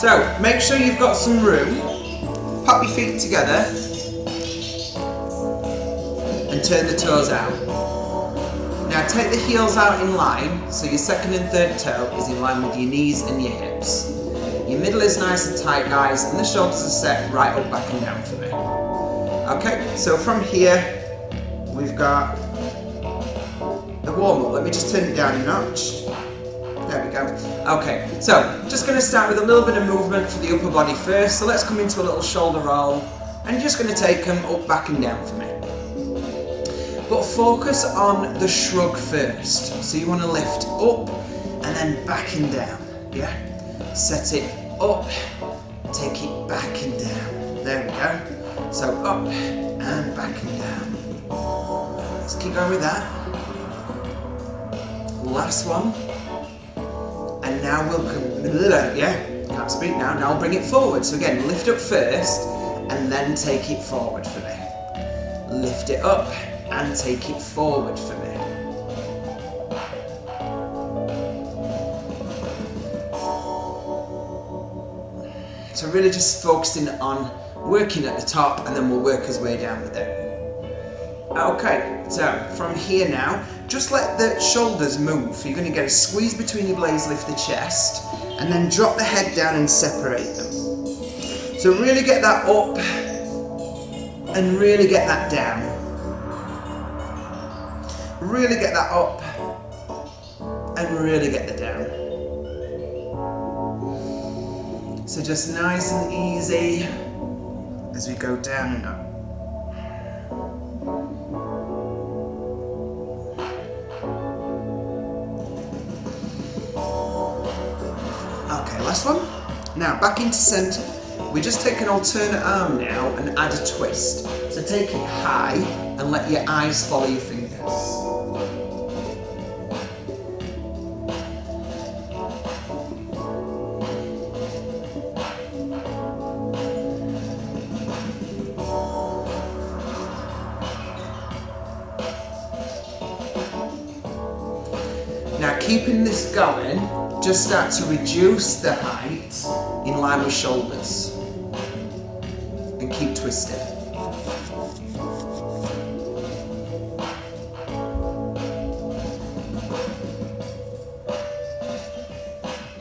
So make sure you've got some room. Pop your feet together and turn the toes out. Now take the heels out in line, so your second and third toe is in line with your knees and your hips. Your middle is nice and tight, guys, and the shoulders are set right up, back and down for me. Okay, so from here, we've got the warm-up. Let me just turn it down a notch. There we go. Okay, so just going to start with a little bit of movement for the upper body first. So let's come into a little shoulder roll, and you're just going to take them up, back and down for me. But focus on the shrug first. So you want to lift up and then back and down. Yeah? Set it up, take it back and down. There we go. So up and back and down. Let's keep going with that. Last one. And now we'll come, yeah, can't speak now. Now I'll bring it forward. So again, lift up first and then take it forward for me. Lift it up and take it forward for me. So really just focusing on working at the top, and then we'll work his way down with it. Okay, so from here now, just let the shoulders move. You're going to get a squeeze between your blades, lift the chest, and then drop the head down and separate them. So really get that up, and really get that down. Really get that up, and really get that down. So just nice and easy as we go down and up. Okay, last one. Now back into centre. We just take an alternate arm now and add a twist. So take it high and let your eyes follow your fingers. Now keeping this going, just start to reduce the height in line with shoulders and keep twisting.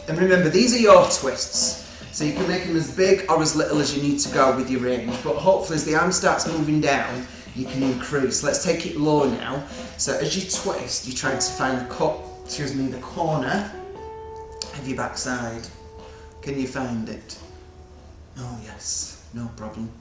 And remember, these are your twists, so you can make them as big or as little as you need to go with your range, but hopefully as the arm starts moving down, you can increase. Let's take it low now. So as you twist, you're trying to find the corner of your backside. Can you find it? Oh yes, no problem.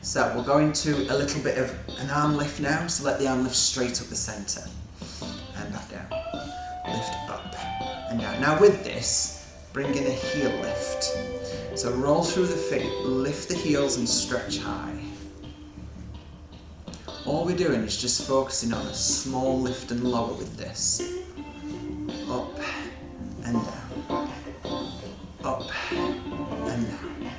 So we're going to a little bit of an arm lift now, so let the arm lift straight up the centre and back down. Lift up and down. Now with this, bring in a heel lift. So roll through the feet, lift the heels and stretch high. All we're doing is just focusing on a small lift and lower with this. Up and down. Up and down.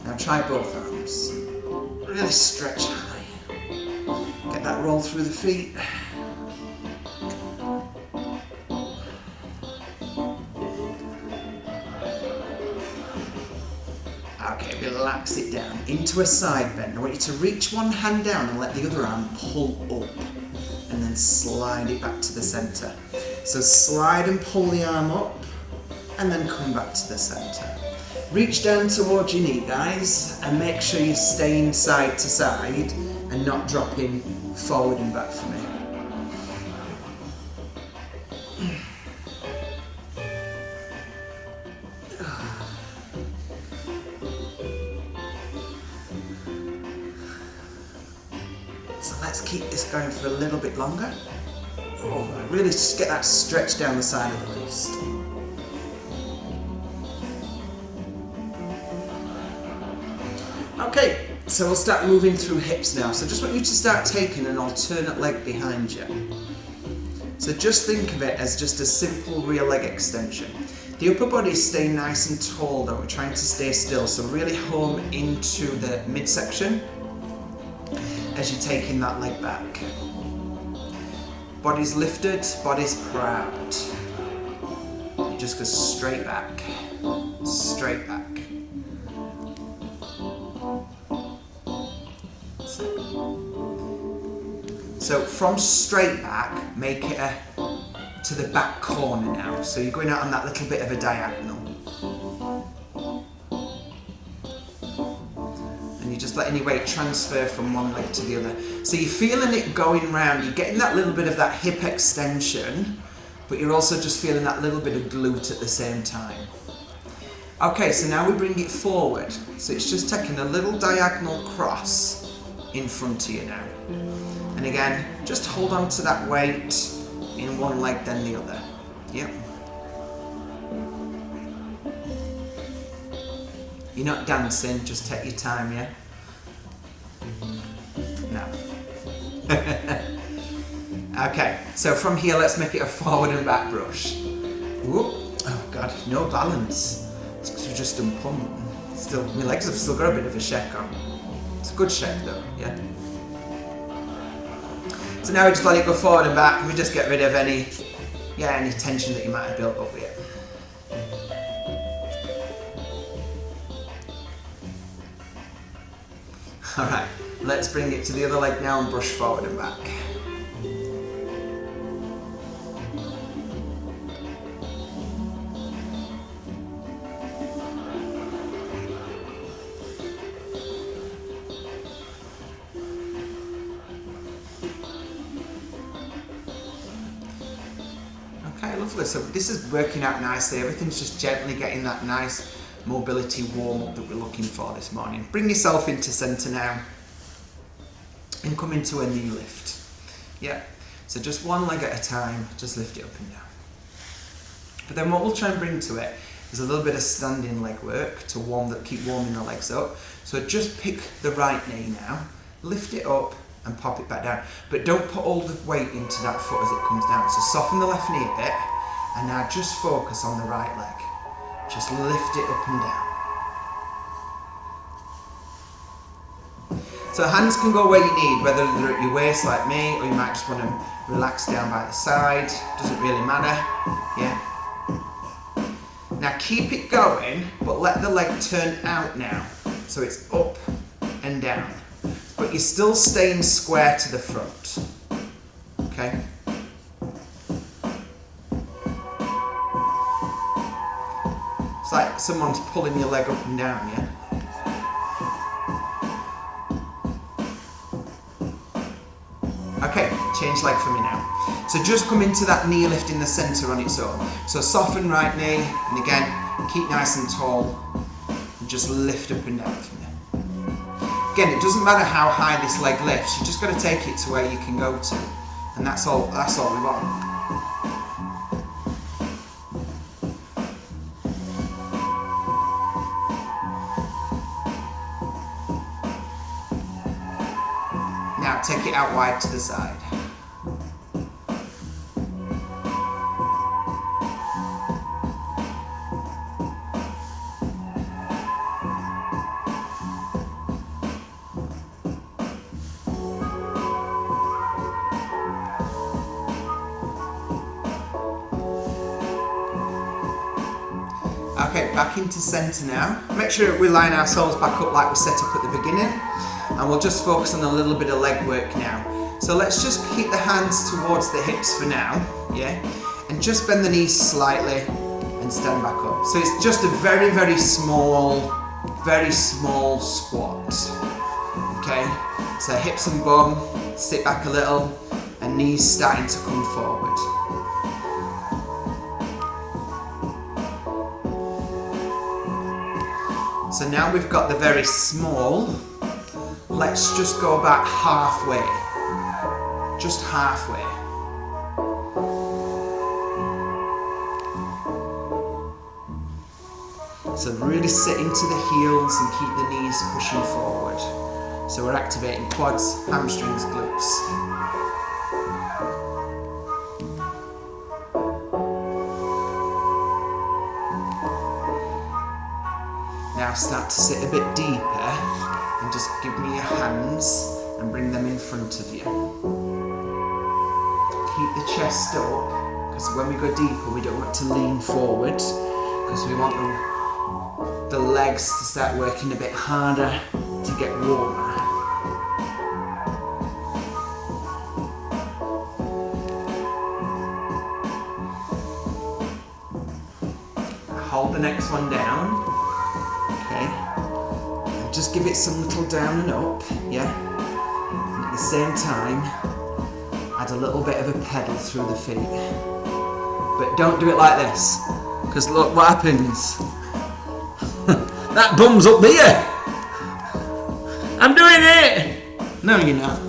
Now try both arms. Really stretch high. Get that roll through the feet. Okay, relax it down into a side bend. I want you to reach one hand down and let the other arm pull up, and then slide it back to the centre. So slide and pull the arm up, and then come back to the centre. Reach down towards your knee, guys, and make sure you're staying side to side and not dropping forward and back for me. So let's keep this going for a little bit longer. Oh, really just get that stretch down the side of the waist. Okay, so we'll start moving through hips now. So just want you to start taking an alternate leg behind you. So just think of it as just a simple rear leg extension. The upper body is staying nice and tall though, we're trying to stay still, so really home into the midsection as you're taking that leg back. Body's lifted, body's proud. You just go straight back, straight back. So from straight back, make it to the back corner now. So you're going out on that little bit of a diagonal. And you're just letting your weight transfer from one leg to the other. So you're feeling it going round, you're getting that little bit of that hip extension, but you're also just feeling that little bit of glute at the same time. Okay, so now we bring it forward. So it's just taking a little diagonal cross in front of you now. And again, just hold on to that weight in one leg then the other. Yep. You're not dancing, just take your time, yeah? No. Okay, so from here let's make it a forward and back brush. Whoop. Oh God, no balance. It's because we've just done pump. Still, my legs have still got a bit of a shake on. It's a good shake though, yeah? So now we just let it go forward and back, and we just get rid of any tension that you might have built up with it. Alright, let's bring it to the other leg now and brush forward and back. Okay, lovely. So this is working out nicely. Everything's just gently getting that nice mobility warm up that we're looking for this morning. Bring yourself into centre now and come into a knee lift. Yeah, so just one leg at a time, just lift it up and down. But then what we'll try and bring to it is a little bit of standing leg work to keep warming the legs up. So just pick the right knee now, lift it up and pop it back down. But don't put all the weight into that foot as it comes down. So soften the left knee a bit and now just focus on the right leg. Just lift it up and down. So hands can go where you need, whether they're at your waist like me, or you might just want to relax down by the side. Doesn't really matter. Yeah. Now keep it going, but let the leg turn out now. So it's up and down. But you're still staying square to the front. Okay? It's like someone's pulling your leg up and down, yeah? Okay, change leg for me now. So just come into that knee lift in the centre on its own. So soften right knee, and again, keep nice and tall, and just lift up and down from there. Again, it doesn't matter how high this leg lifts, you just got to take it to where you can go to. And that's all we want. Now take it out wide to the side. Okay, back into centre now. Make sure we line ourselves back up like we set up at the beginning, and we'll just focus on a little bit of leg work now. So let's just keep the hands towards the hips for now, yeah? And just bend the knees slightly and stand back up. So it's just a very, very small squat, okay? So hips and bum, sit back a little, and knees starting to come forward. So now we've got the very small, let's just go about halfway, just halfway. So really sit into the heels and keep the knees pushing forward. So we're activating quads, hamstrings, glutes. Now start to sit a bit deeper and just give me your hands and bring them in front of you. Keep the chest up, because when we go deeper we don't want to lean forward, because we want the legs to start working a bit harder to get warmer. Hold the next one down, okay, and just give it some little down and up, yeah, and at the same time add a little bit of a pedal through the feet, but don't do it like this, because look what happens. That bum's up there. I'm doing it. No, you're not.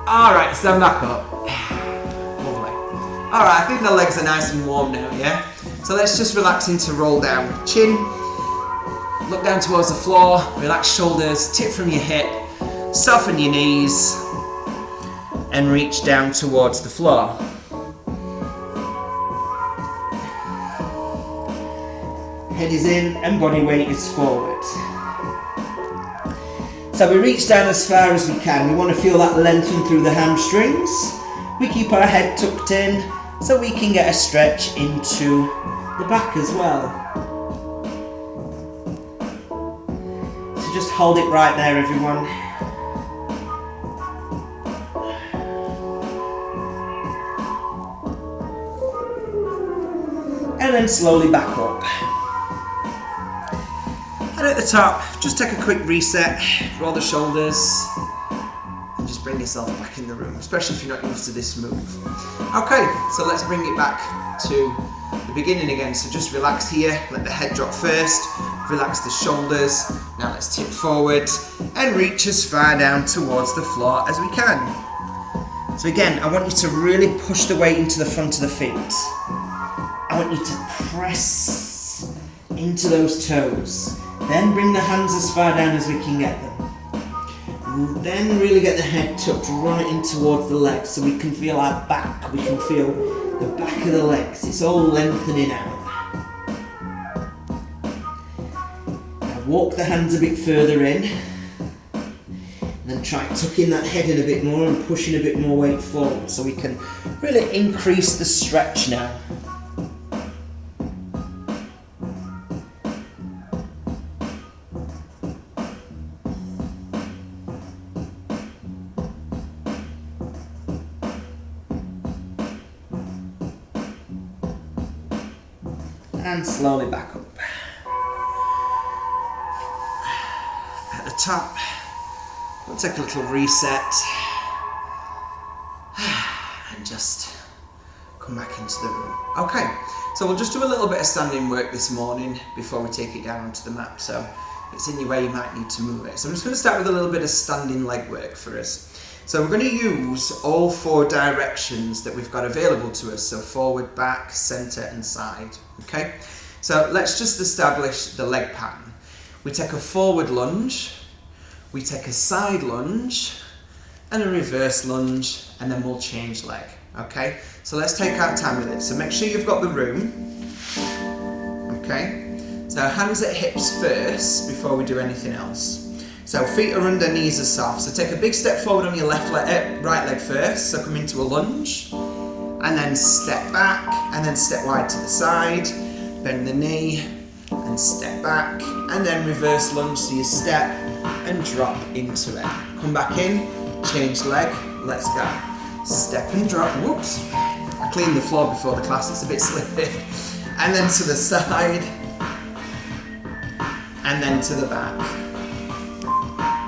Alright, stand back up. Lovely. Alright, I think the legs are nice and warm now, yeah? So let's just relax into roll down. Chin, look down towards the floor, relax shoulders, tip from your hip, soften your knees, and reach down towards the floor. Head is in and body weight is forward. So we reach down as far as we can. We want to feel that lengthen through the hamstrings. We keep our head tucked in so we can get a stretch into the back as well. So just hold it right there, everyone. And then slowly back up. And at the top, just take a quick reset, roll the shoulders, and just bring yourself back in the room, especially if you're not used to this move. Okay, so let's bring it back to the beginning again. So just relax here, let the head drop first, relax the shoulders. Now let's tip forward and reach as far down towards the floor as we can. So again, I want you to really push the weight into the front of the feet. I want you to press into those toes. Then bring the hands as far down as we can get them. Then really get the head tucked right in towards the legs so we can feel our back. We can feel the back of the legs. It's all lengthening out. Now walk the hands a bit further in. And then try tucking that head in a bit more and pushing a bit more weight forward so we can really increase the stretch now. And slowly back up. At the top, we'll take a little reset and just come back into the room. Okay, so we'll just do a little bit of standing work this morning before we take it down onto the mat. So if it's in your way, you might need to move it. So I'm just going to start with a little bit of standing leg work for us. So we're going to use all 4 directions that we've got available to us. So forward, back, center and side. Okay, so let's just establish the leg pattern. We take a forward lunge, we take a side lunge and a reverse lunge, and then we'll change leg. Okay, so let's take our time with it. So make sure you've got the room. Okay, so hands at hips first before we do anything else. So feet are under, knees are soft. So take a big step forward on your right leg first. So come into a lunge, and then step back, and then step wide to the side. Bend the knee, and step back, and then reverse lunge. So you step and drop into it. Come back in, change leg, let's go. Step and drop, whoops. I cleaned the floor before the class, it's a bit slippy. And then to the side, and then to the back.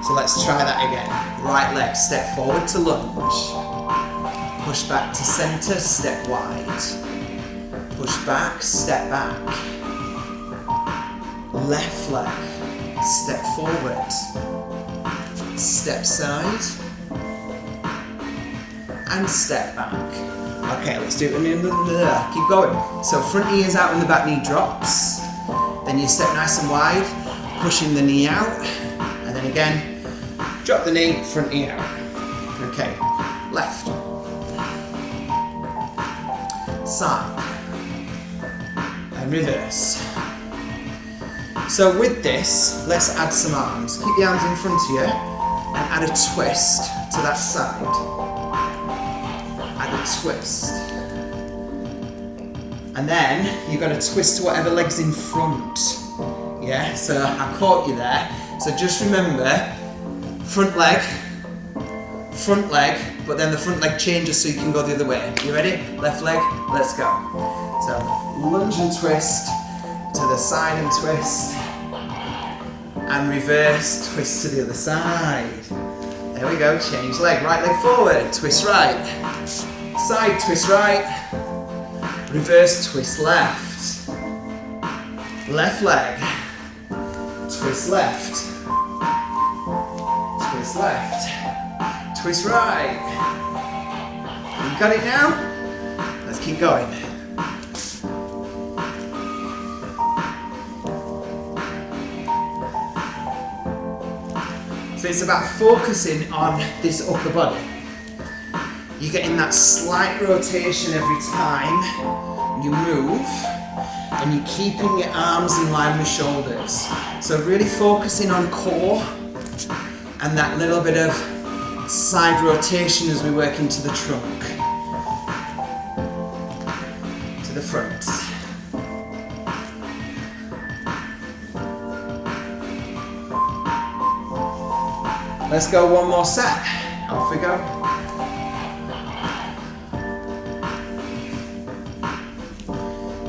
So let's try that again. Right leg, step forward to lunge. Push back to center, step wide. Push back, step back. Left leg, step forward. Step side. And step back. Okay, let's do it. Keep going. So front knee is out and the back knee drops. Then you step nice and wide, pushing the knee out. And then again, drop the knee, front knee out. Okay, left. Side. and reverse. So with this, let's add some arms. Keep the arms in front of you and add a twist to that side. Add a twist. And then you've got to twist to whatever leg's in front. Yeah, so I caught you there. So just remember, front leg, but then the front leg changes so you can go the other way. You ready? Left leg, let's go. So lunge and twist, to the side and twist, and reverse, twist to the other side. There we go, change leg, right leg forward, twist right, side twist right, reverse twist left, left leg, twist left, twist left, twist right. You got it now? Let's keep going. So it's about focusing on this upper body. You're getting that slight rotation every time you move, and you're keeping your arms in line with shoulders. So really focusing on core and that little bit of side rotation as we work into the trunk, to the front. Let's go one more set. Off we go.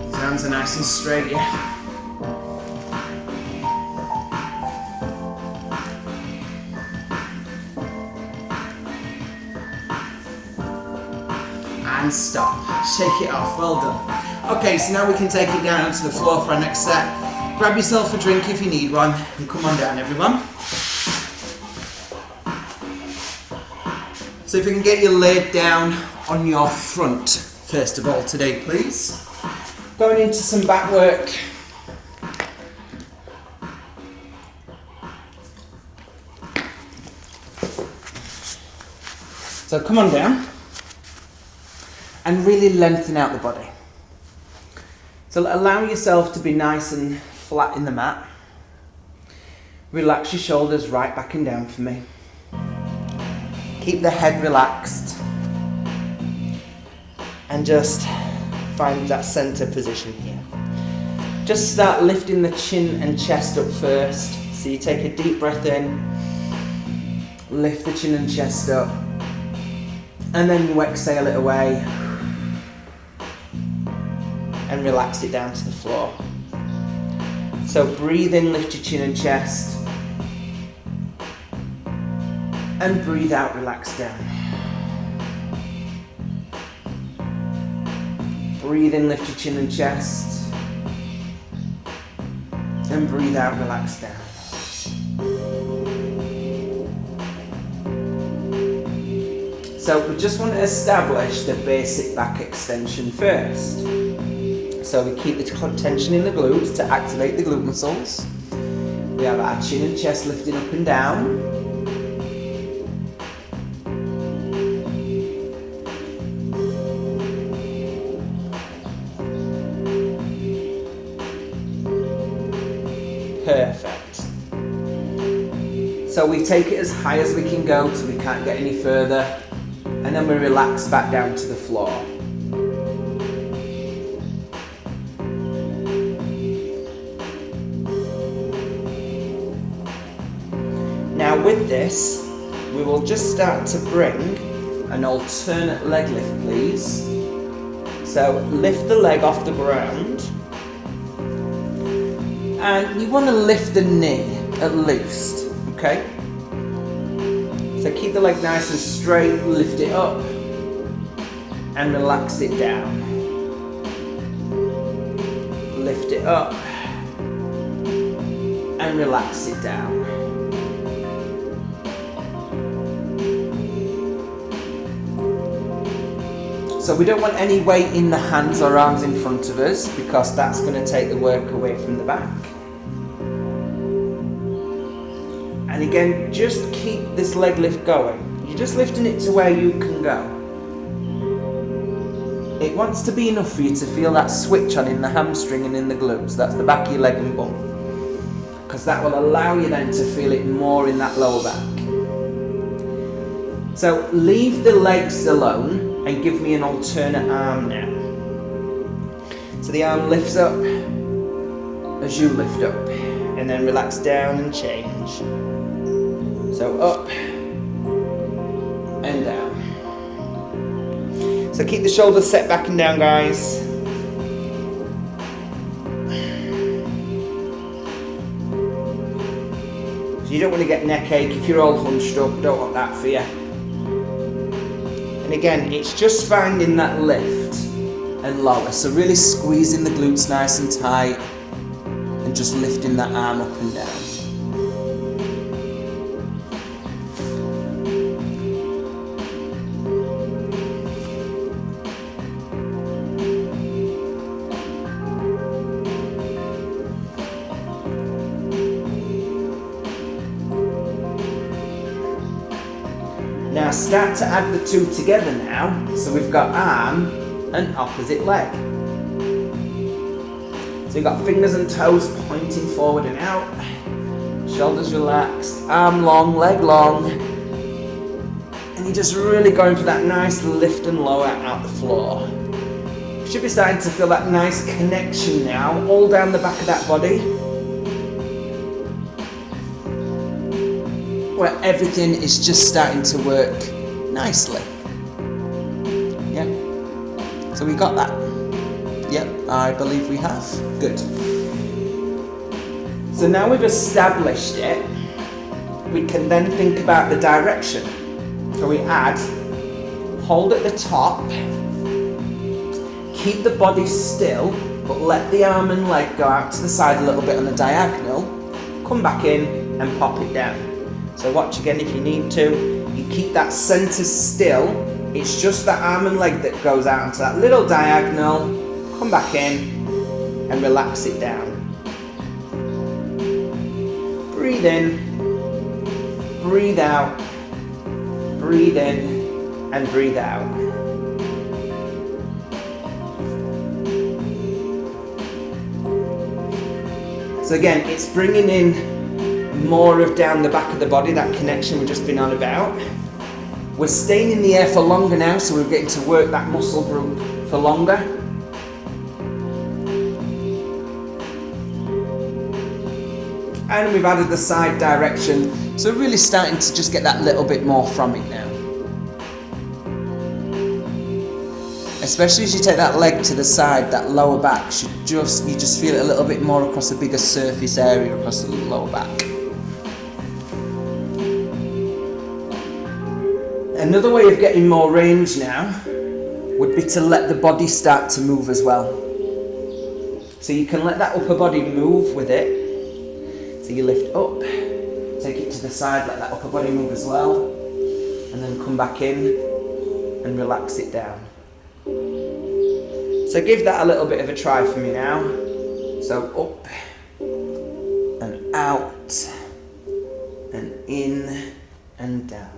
These arms are nice and straight, yeah. And stop. Shake it off. Well done. Okay, so now we can take it down onto the floor for our next set. Grab yourself a drink if you need one, and come on down, everyone. So if you can get you laid down on your front, first of all today, please. Going into some back work. So come on down and really lengthen out the body. So allow yourself to be nice and flat in the mat. Relax your shoulders right back and down for me. Keep the head relaxed and just find that center position here. Just start lifting the chin and chest up first. So you take a deep breath in, lift the chin and chest up, and then you exhale it away and relax it down to the floor. So breathe in, lift your chin and chest, and breathe out, relax down. Breathe in, lift your chin and chest, and breathe out, relax down. So we just want to establish the basic back extension first. So we keep the tension in the glutes to activate the glute muscles. We have our chin and chest lifting up and down. Perfect. So we take it as high as we can go till we can't get any further, and then we relax back down to the floor. Now with this, we will just start to bring an alternate leg lift, please. So lift the leg off the ground. And you want to lift the knee at least, okay? So keep the leg nice and straight, lift it up, and relax it down. Lift it up, and relax it down. So we don't want any weight in the hands or arms in front of us, because that's going to take the work away from the back. And again, just keep this leg lift going. You're just lifting it to where you can go. it wants to be enough for you to feel that switch on in the hamstring and in the glutes. That's the back of your leg and bum. Because that will allow you then to feel it more in that lower back. So leave the legs alone and give me an alternate arm now. So the arm lifts up as you lift up, and then relax down and change. So up and down. So keep the shoulders set back and down, guys. So you don't want to get neck ache if you're all hunched up, don't want that for you. And again, it's just finding that lift and lower. So really squeezing the glutes nice and tight and just lifting that arm up and down. Now start to add the two together now. So we've got arm and opposite leg. So you've got fingers and toes pointing forward and out. Shoulders relaxed, arm long, leg long. And you're just really going for that nice lift and lower out the floor. You should be starting to feel that nice connection now, all down the back of that body, where everything is just starting to work nicely. Yeah. So we got that. Yep, I believe we have. Good. So now we've established it, we can then think about the direction. So we add, hold at the top, keep the body still, but let the arm and leg go out to the side a little bit on the diagonal, come back in and pop it down. So watch again if you need to. You keep that centre still. It's just the arm and leg that goes out into that little diagonal. Come back in and relax it down. Breathe in, breathe out, breathe in and breathe out. So again, it's bringing in more of down the back of the body, that connection we've just been on about. We're staying in the air for longer now, so we're getting to work that muscle group for longer. And we've added the side direction, so we're really starting to just get that little bit more from it now. Especially as you take that leg to the side, that lower back should you just feel it a little bit more across a bigger surface area across the lower back. Another way of getting more range now would be to let the body start to move as well. So you can let that upper body move with it. So you lift up, take it to the side, let that upper body move as well, and then come back in and relax it down. So give that a little bit of a try for me now. So up and out and in and down.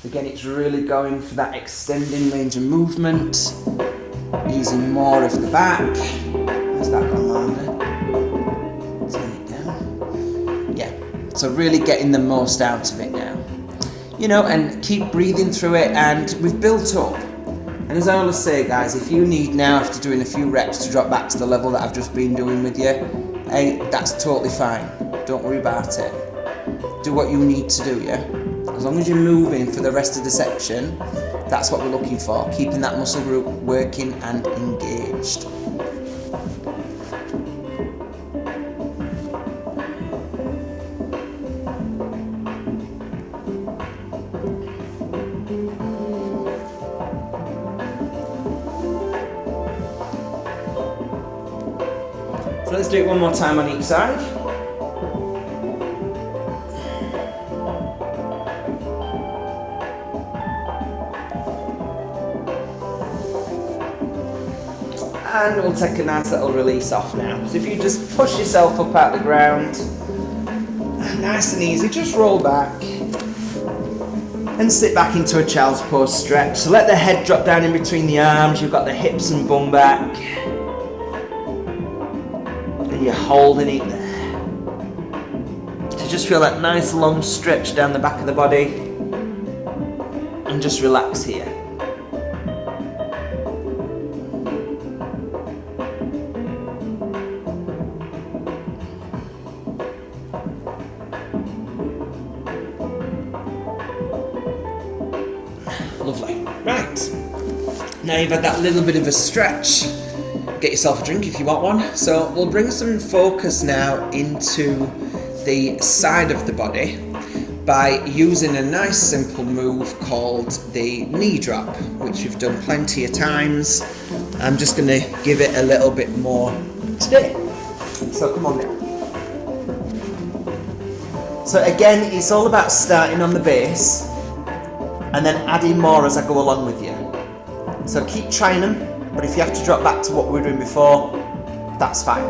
Again, it's really going for that extending range of movement, using more of the back. Has that gone longer? Turn it down. Yeah, so really getting the most out of it now. You know, and keep breathing through it, and we've built up. And as I always say, guys, if you need now, after doing a few reps, to drop back to the level that I've just been doing with you, hey, that's totally fine. Don't worry about it. Do what you need to do, yeah? As long as you're moving for the rest of the section, that's what we're looking for, keeping that muscle group working and engaged. So let's do it one more time on each side. And we'll take a nice little release off now. So if you just push yourself up out the ground and nice and easy, just roll back and sit back into a child's pose stretch. So let the head drop down in between the arms, you've got the hips and bum back, and you're holding it there. So just feel that nice long stretch down the back of the body, and just relax here. Lovely. Right. Now you've had that little bit of a stretch. Get yourself a drink if you want one. So we'll bring some focus now into the side of the body by using a nice simple move called the knee drop, which we've done plenty of times. I'm just going to give it a little bit more today. So come on now. So again, it's all about starting on the base and then adding more as I go along with you. So keep trying them, but if you have to drop back to what we were doing before, that's fine,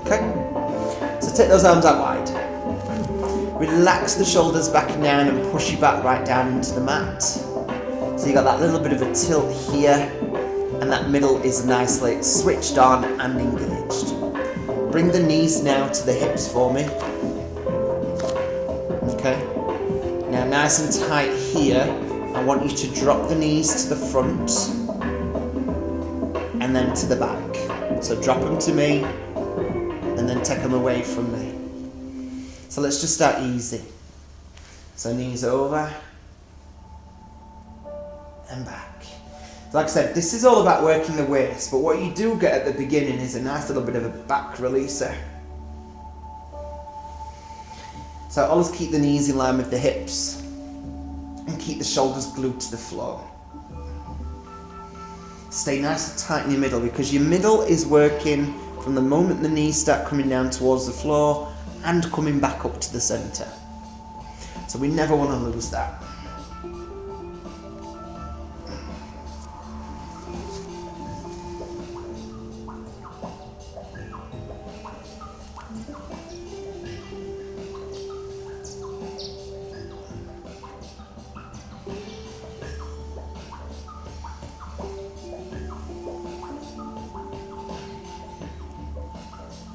okay? So take those arms out wide. Relax the shoulders back and down and push you back right down into the mat. So you got that little bit of a tilt here, and that middle is nicely switched on and engaged. Bring the knees now to the hips for me. Okay? Now nice and tight here. I want you to drop the knees to the front and then to the back. So drop them to me and then take them away from me. So let's just start easy. So knees over and back. So like I said, this is all about working the waist, but what you do get at the beginning is a nice little bit of a back releaser. So always keep the knees in line with the hips and keep the shoulders glued to the floor. Stay nice and tight in your middle, because your middle is working from the moment the knees start coming down towards the floor and coming back up to the center. So we never want to lose that.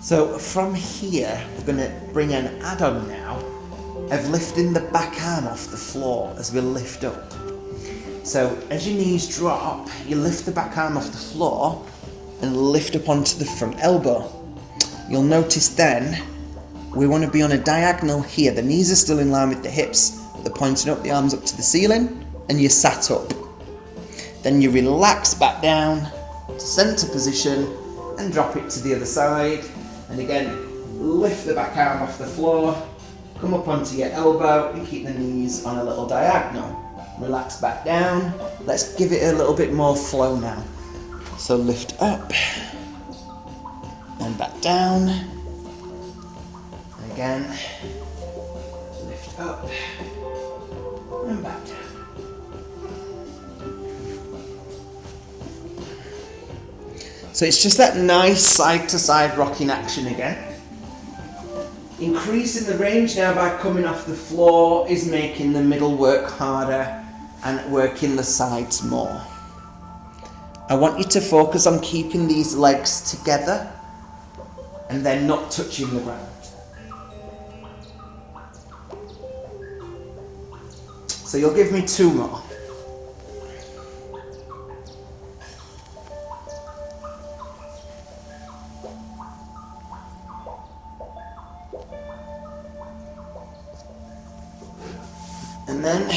So from here, we're going to bring an add-on now of lifting the back arm off the floor as we lift up. So as your knees drop, you lift the back arm off the floor and lift up onto the front elbow. You'll notice then, we want to be on a diagonal here. The knees are still in line with the hips, they're pointing up, the arms up to the ceiling, and you're sat up. Then you relax back down to center position and drop it to the other side. And again, lift the back arm off the floor, come up onto your elbow and keep the knees on a little diagonal. Relax back down. Let's give it a little bit more flow now. So lift up and back down. And again, lift up and back down. So it's just that nice side to side rocking action again. Increasing the range now by coming off the floor is making the middle work harder and working the sides more. I want you to focus on keeping these legs together and then not touching the ground. So you'll give me 2 more. And then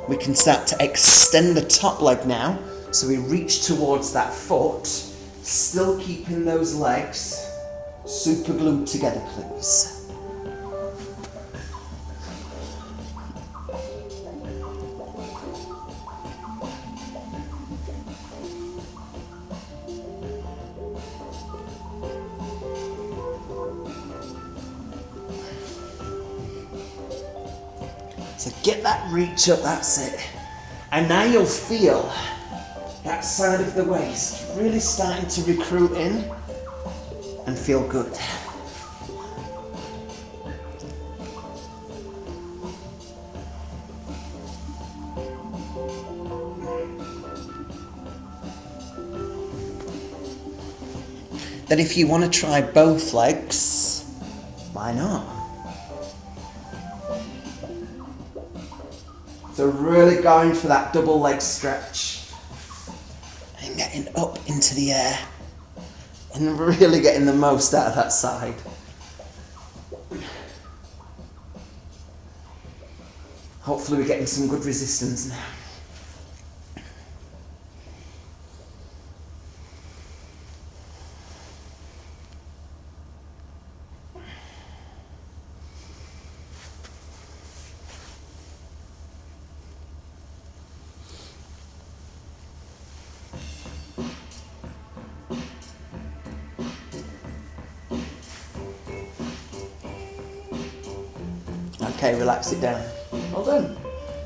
we can start to extend the top leg now. So we reach towards that foot, still keeping those legs super glued together, please. So get that reach up, that's it. And now you'll feel that side of the waist really starting to recruit in and feel good. Then if you want to try both legs, why not? So really going for that double leg stretch and getting up into the air and really getting the most out of that side. Hopefully we're getting some good resistance now. Okay, relax it down. Well done.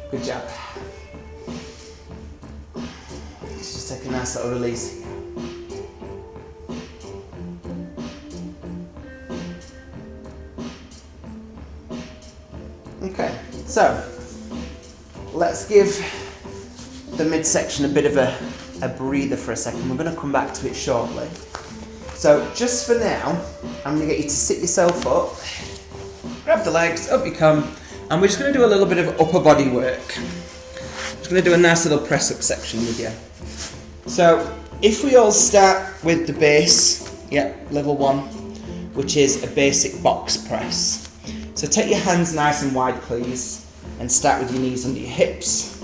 Good job. Let's just take a nice little release here. Okay, so let's give the midsection a bit of a breather for a second. We're going to come back to it shortly. So just for now, I'm going to get you to sit yourself up. Grab the legs, up you come, and we're just going to do a little bit of upper body work. Just going to do a nice little press up section with you. So if we all start with the base, level 1, which is a basic box press. So take your hands nice and wide, please, and start with your knees under your hips.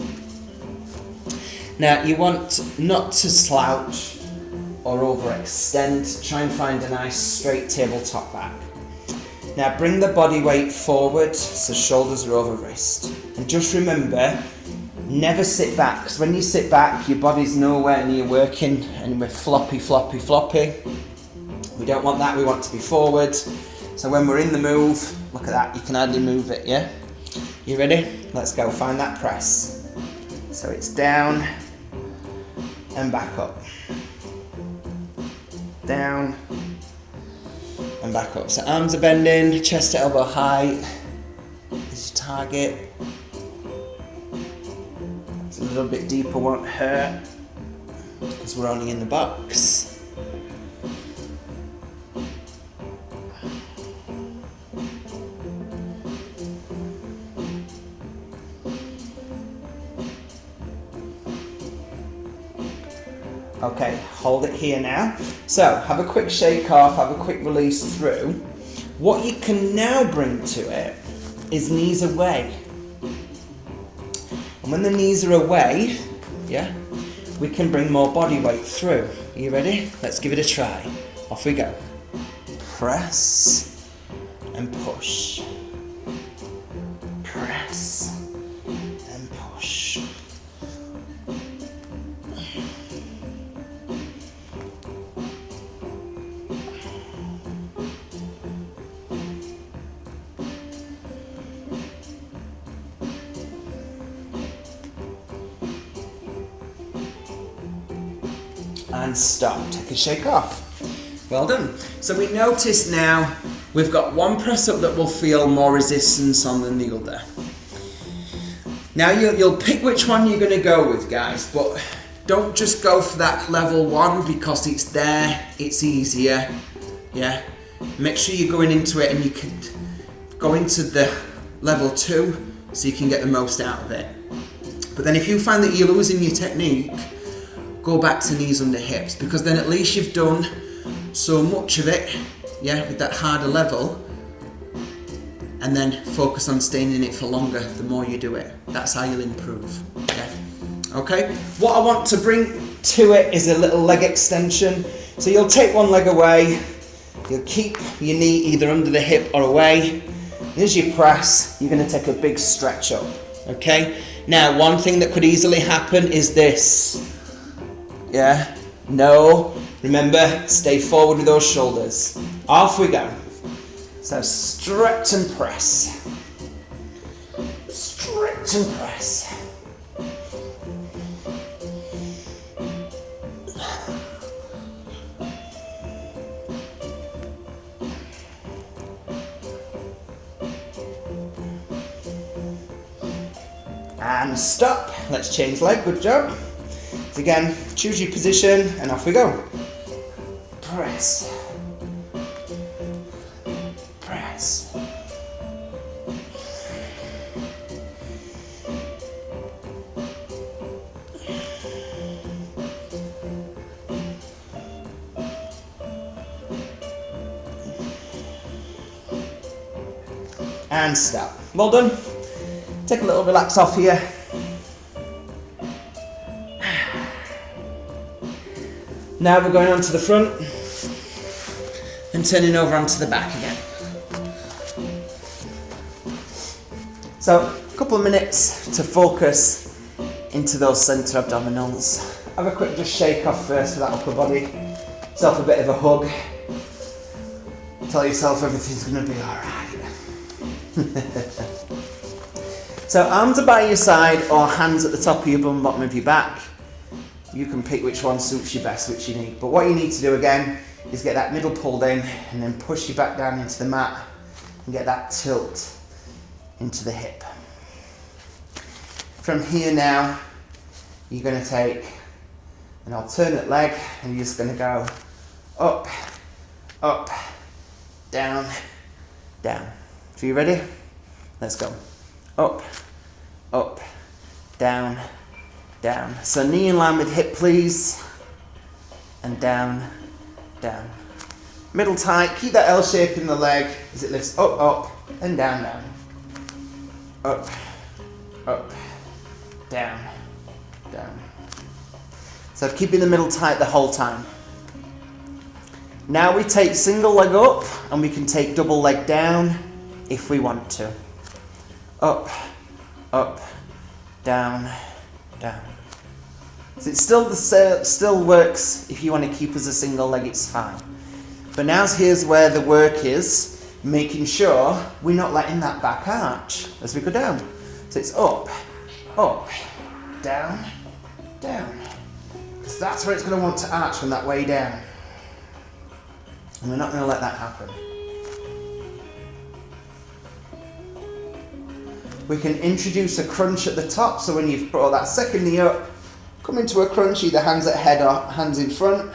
Now you want not to slouch or overextend. Try and find a nice straight tabletop back. Now bring the body weight forward so shoulders are over wrist. And just remember, never sit back, because when you sit back, your body's nowhere near working and we're floppy, floppy, floppy. We don't want that, we want to be forward. So when we're in the move, look at that, you can hardly move it, yeah? You ready? Let's go, find that press. So it's down and back up. Down and back up. So arms are bending, chest to elbow height is your target. It's a little bit deeper, won't hurt, because we're only in the box. Okay, hold it here now. So, have a quick shake off, have a quick release through. What you can now bring to it is knees away. And when the knees are away, we can bring more body weight through. Are you ready? Let's give it a try. Off we go. Press and push. Press and push. And stop. Take a shake off. Well done. So we notice now we've got one press up that will feel more resistance on than the other. Now you'll pick which one you're going to go with, guys, but don't just go for that level 1 because it's there, it's easier. Yeah. Make sure you're going into it and you can go into the level 2 so you can get the most out of it. But then if you find that you're losing your technique, go back to knees under hips, because then at least you've done so much of it, with that harder level, and then focus on staying in it for longer the more you do it. That's how you'll improve, Okay, what I want to bring to it is a little leg extension. So you'll take one leg away, you'll keep your knee either under the hip or away. As you press, you're going to take a big stretch up, okay? Now, one thing that could easily happen is this. No, remember, stay forward with those shoulders. Off we go. So stretch and press. Stretch and press. And stop. Let's change leg, good job. So again, choose your position and off we go. Press and stop. Well done. Take a little relax off here. Now we're going on to the front and turning over onto the back again. So, a couple of minutes to focus into those centre abdominals. Have a quick just shake off first for that upper body. Yourself a bit of a hug. Tell yourself everything's going to be alright. So arms are by your side or hands at the top of your bum, bottom of your back. You can pick which one suits you best, which you need. But what you need to do again is get that middle pulled in and then push your back down into the mat and get that tilt into the hip. From here now, you're going to take an alternate leg and you're just going to go up, up, down, down. So you ready? Let's go. Up, up, down, down. So knee in line with hip, please. And down, down. Middle tight, keep that L shape in the leg as it lifts up, up, and down, down. Up, up, down, down. So keeping the middle tight the whole time. Now we take single leg up and we can take double leg down if we want to. Up, up, down, down. So it still works if you want to keep as a single leg, it's fine. But now here's where the work is, making sure we're not letting that back arch as we go down. So it's up, up, down, down. Because that's where it's going to want to arch from that way down. And we're not going to let that happen. We can introduce a crunch at the top, so when you've brought that second knee up, come into a crunch, either hands at head or hands in front,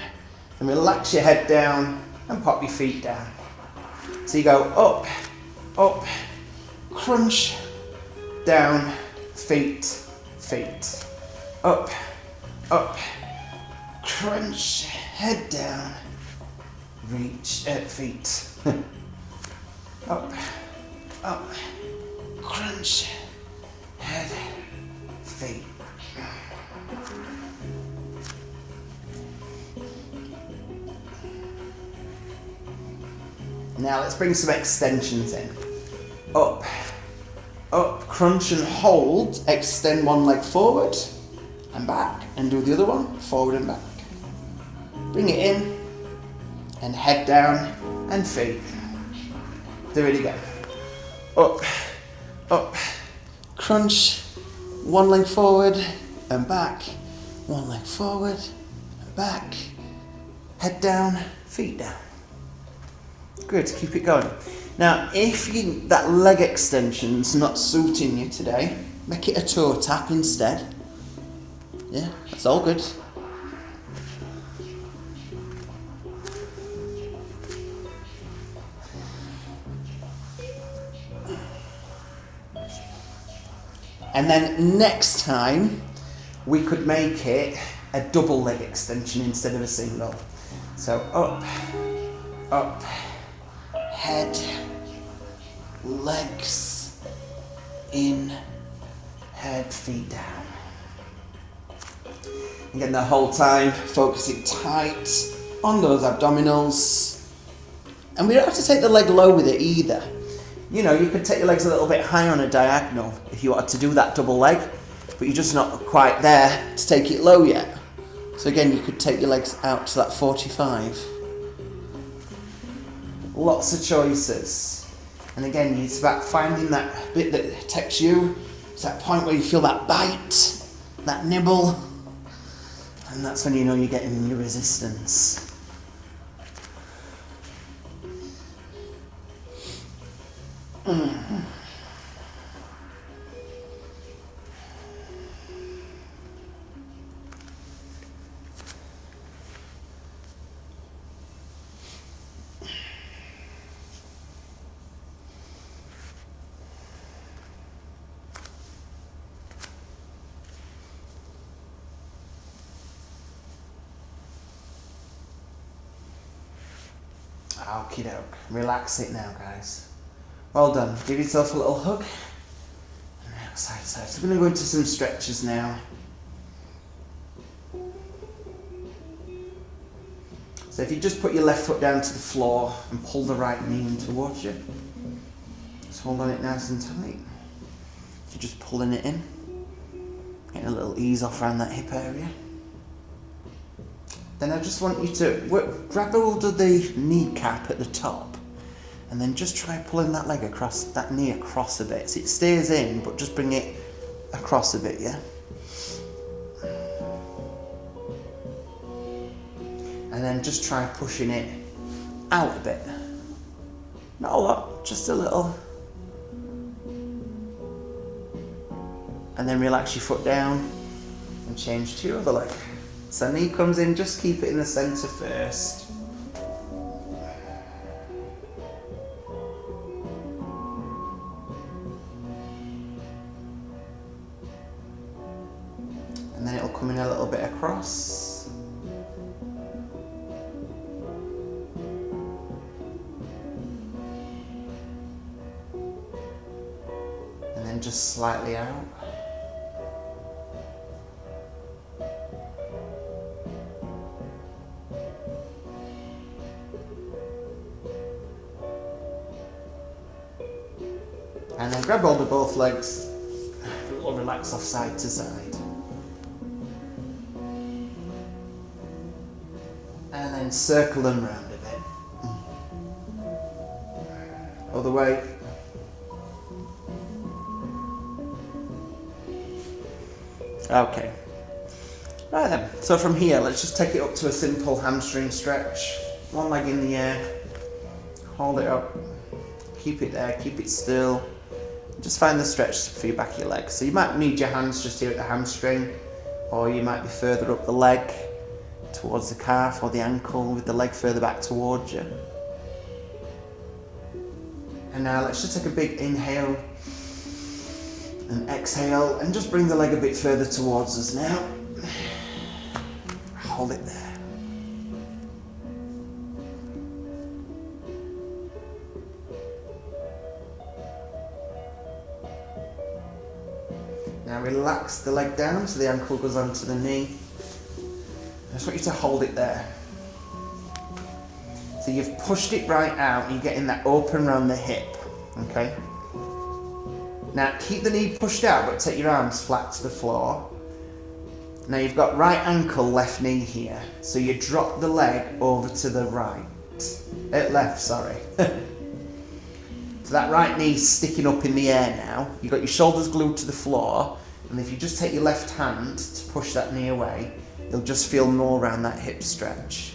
and relax your head down and pop your feet down. So you go up, up, crunch, down, feet, feet. Up, up, crunch, head down, reach, feet. Up, up, crunch, head, feet. Now let's bring some extensions in. Up, up, crunch and hold, extend one leg forward and back, and do the other one, forward and back. Bring it in, and head down, and feet. Do it again. Up, up, crunch, one leg forward and back, one leg forward and back, head down, feet down. Good, keep it going. Now, if that leg extension's not suiting you today, make it a toe tap instead. Yeah, that's all good. And then next time, we could make it a double leg extension instead of a single. So up, up, head, legs, in, head, feet down. Again, the whole time focusing tight on those abdominals. And we don't have to take the leg low with it either. You know, you could take your legs a little bit high on a diagonal if you wanted to do that double leg, but you're just not quite there to take it low yet. So again, you could take your legs out to that 45. Lots of choices. And again, it's about finding that bit that takes you. It's that point where you feel that bite, that nibble, and that's when you know you're getting your resistance. Okie doke. Relax it now, guys. Well done. Give yourself a little hug. And now side to side. So we're going to go into some stretches now. So if you just put your left foot down to the floor and pull the right knee in towards you. Just hold on it nice and tight. You're just pulling it in. Getting a little ease off around that hip area. Then I just want you to grab hold of the kneecap at the top and then just try pulling that leg across, that knee across a bit. So it stays in, but just bring it across a bit, yeah? And then just try pushing it out a bit. Not a lot, just a little. And then relax your foot down and change to your other leg. So knee comes in, just keep it in the centre first. And then it'll come in a little bit across. And then just slightly out. And then grab hold of both legs, a little relax off side to side. And then circle them round a bit. Other way. Okay. Right then, so from here, let's just take it up to a simple hamstring stretch. One leg in the air, hold it up, keep it there, keep it still. Just find the stretch for your back of your legs. So you might need your hands just here at the hamstring, or you might be further up the leg towards the calf or the ankle with the leg further back towards you. And now let's just take a big inhale and exhale and just bring the leg a bit further towards us now. Hold it there. Now relax the leg down so the ankle goes onto the knee. I just want you to hold it there. So you've pushed it right out and you're getting that open around the hip, okay? Now keep the knee pushed out but take your arms flat to the floor. Now you've got right ankle, left knee here. So you drop the leg over to the right. Left, sorry. So that right knee's sticking up in the air now. You've got your shoulders glued to the floor, and if you just take your left hand to push that knee away, you'll just feel more around that hip stretch.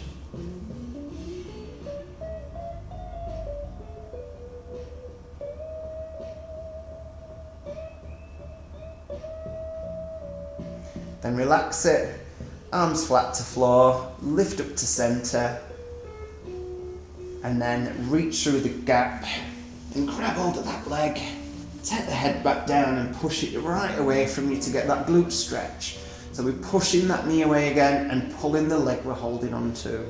Then relax it, arms flat to floor, lift up to centre, and then reach through the gap and grab hold of that leg, take the head back down and push it right away from you to get that glute stretch. So we're pushing that knee away again and pulling the leg we're holding on to.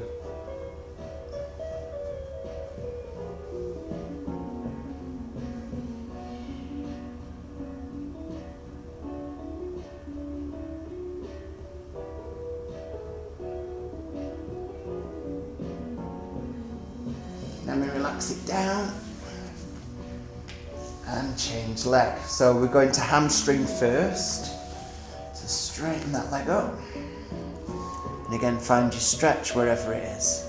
Then we relax it down and change leg. So we're going to hamstring first. So straighten that leg up. And again, find your stretch wherever it is.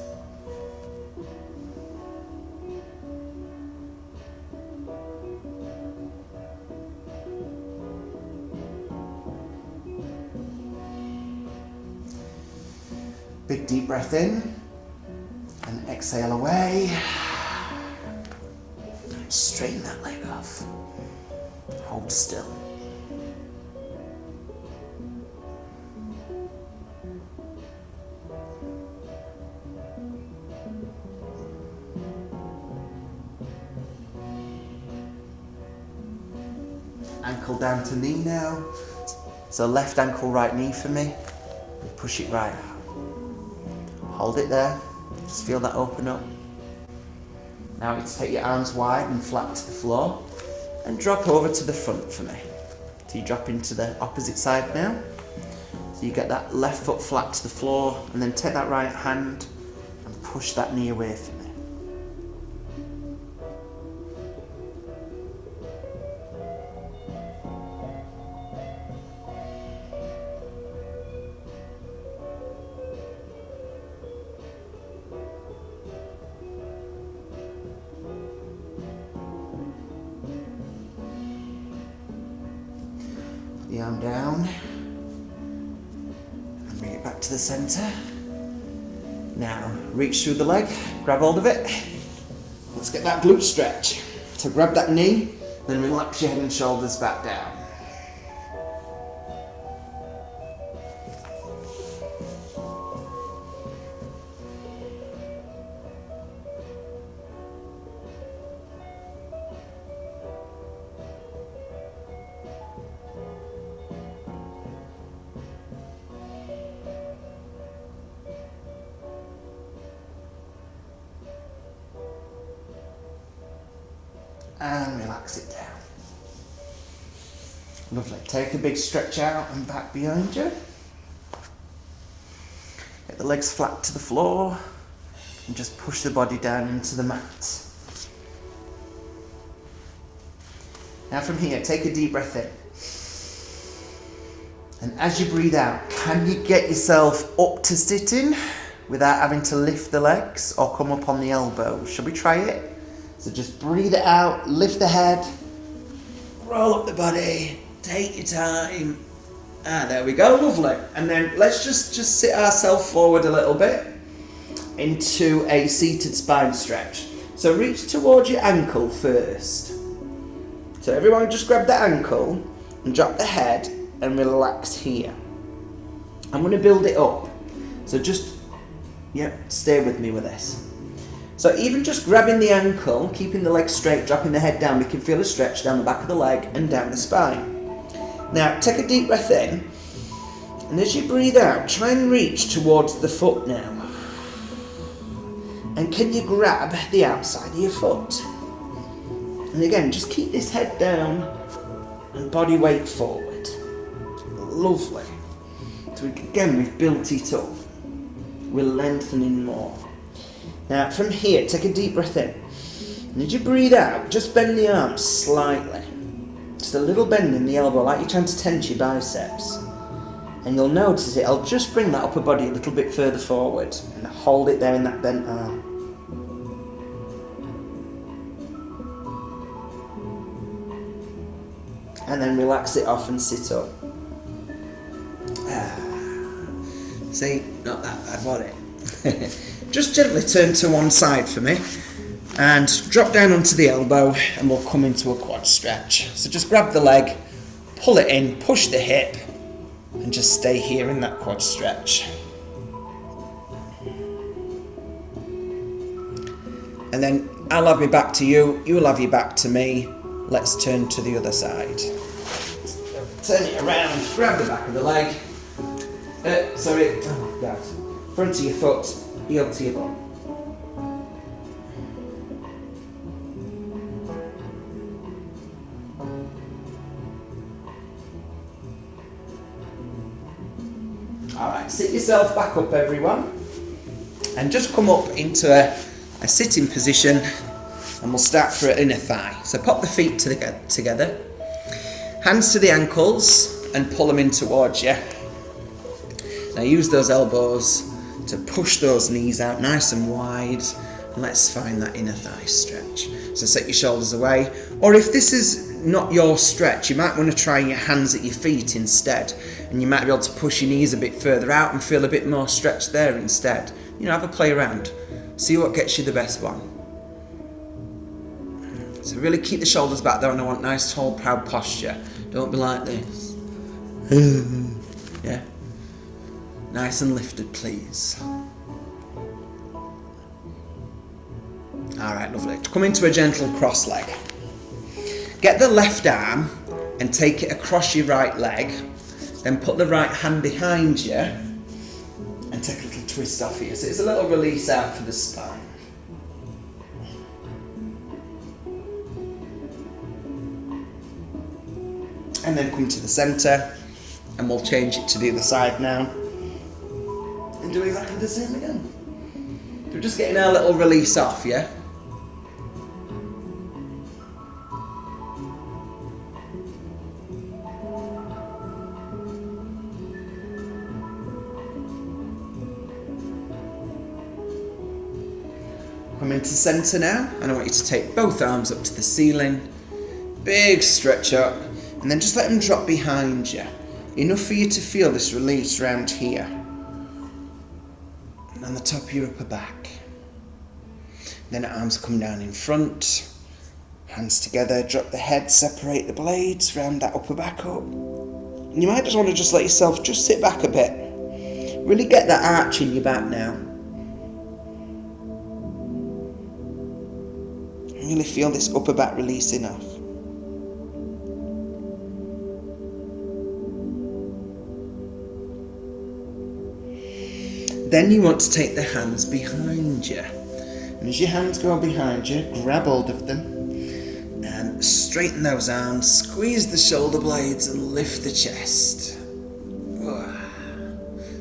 Big deep breath in and exhale away. Straighten that leg off. Hold still. Ankle down to knee now. So left ankle, right knee for me. Push it right out. Hold it there. Just feel that open up. Now it's take your arms wide and flat to the floor and drop over to the front for me. So you drop into the opposite side now. So you get that left foot flat to the floor and then take that right hand and push that knee away from me. The arm down and bring it back to the centre. Now reach through the leg, grab hold of it. Let's get that glute stretch. So grab that knee, then relax your head and shoulders back down. And relax it down. Lovely. Take a big stretch out and back behind you. Get the legs flat to the floor and just push the body down into the mat. Now from here, take a deep breath in. And as you breathe out, can you get yourself up to sitting without having to lift the legs or come up on the elbows? Shall we try it? So just breathe it out, lift the head, roll up the body, take your time. There we go, lovely. And then let's just sit ourselves forward a little bit into a seated spine stretch. So reach towards your ankle first. So everyone just grab the ankle and drop the head and relax here. I'm going to build it up. So just, stay with me with this. So even just grabbing the ankle, keeping the leg straight, dropping the head down, we can feel a stretch down the back of the leg and down the spine. Now take a deep breath in, and as you breathe out, try and reach towards the foot now. And can you grab the outside of your foot? And again, just keep this head down and body weight forward. Lovely. So again, we've built it up. We're lengthening more. Now from here, take a deep breath in. And as you breathe out, just bend the arms slightly. Just a little bend in the elbow, like you're trying to tense your biceps. And you'll notice it, I'll just bring that upper body a little bit further forward and hold it there in that bent arm. And then relax it off and sit up. See, not that bad, was it? Just gently turn to one side for me and drop down onto the elbow and we'll come into a quad stretch. So just grab the leg, pull it in, push the hip and just stay here in that quad stretch. And then I'll have my back to you, you'll have your back to me. Let's turn to the other side. Turn it around, grab the back of the leg. Front of your foot, heel to your bum. Alright, sit yourself back up everyone. And just come up into a sitting position and we'll start for an inner thigh. So pop the feet together, hands to the ankles and pull them in towards you. Now use those elbows to push those knees out nice and wide. And let's find that inner thigh stretch. So set your shoulders away. Or if this is not your stretch, you might want to try your hands at your feet instead. And you might be able to push your knees a bit further out and feel a bit more stretch there instead. You know, have a play around. See what gets you the best one. So really keep the shoulders back there and I want nice, tall, proud posture. Don't be like this. Yeah. Nice and lifted, please. Alright, lovely. Come into a gentle cross leg. Get the left arm and take it across your right leg. Then put the right hand behind you and take a little twist off here. So it's a little release out for the spine. And then come to the centre, and we'll change it to the other side now. And do exactly the same again. We're just getting our little release off, yeah? Come into centre now, and I want you to take both arms up to the ceiling. Big stretch up, and then just let them drop behind you. Enough for you to feel this release around here. And on the top of your upper back. Then arms come down in front. Hands together, drop the head, separate the blades, round that upper back up. And you might just want to just let yourself just sit back a bit. Really get that arch in your back now. Really feel this upper back releasing off. Then you want to take the hands behind you. And as your hands go behind you, grab hold of them and straighten those arms, squeeze the shoulder blades and lift the chest.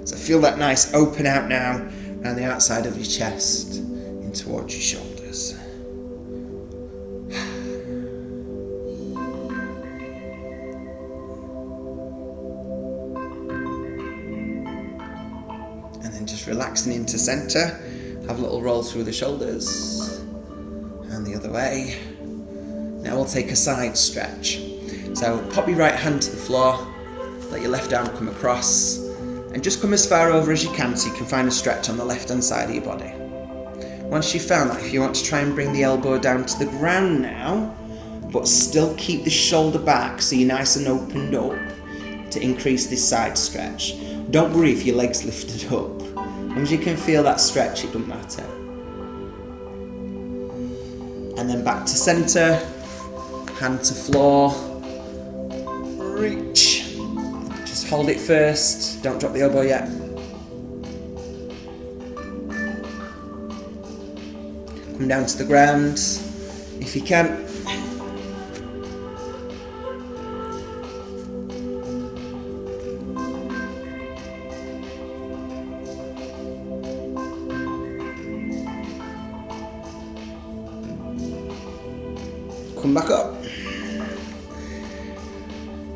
So feel that nice open out now around the outside of your chest in towards your shoulders. And then just relaxing into centre. Have a little roll through the shoulders and the other way. Now we'll take a side stretch. So pop your right hand to the floor, let your left arm come across, and just come as far over as you can so you can find a stretch on the left hand side of your body. Once you've found that, if you want to try and bring the elbow down to the ground now, but still keep the shoulder back so you're nice and opened up to increase this side stretch. Don't worry if your leg's lifted up. As long as you can feel that stretch, it doesn't matter. And then back to centre, hand to floor, reach. Just hold it first, don't drop the elbow yet. Come down to the ground, if you can. Come back up.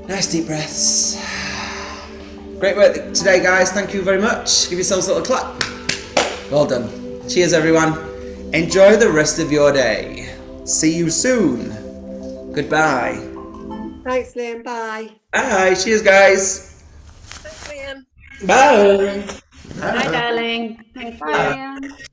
Nice deep breaths. Great work today, guys. Thank you very much. Give yourselves a little clap. Well done. Cheers, everyone. Enjoy the rest of your day. See you soon. Goodbye. Thanks, Liam. Bye. Bye. Cheers, guys. Thanks, Liam. Bye. Bye, darling. Thanks, Liam.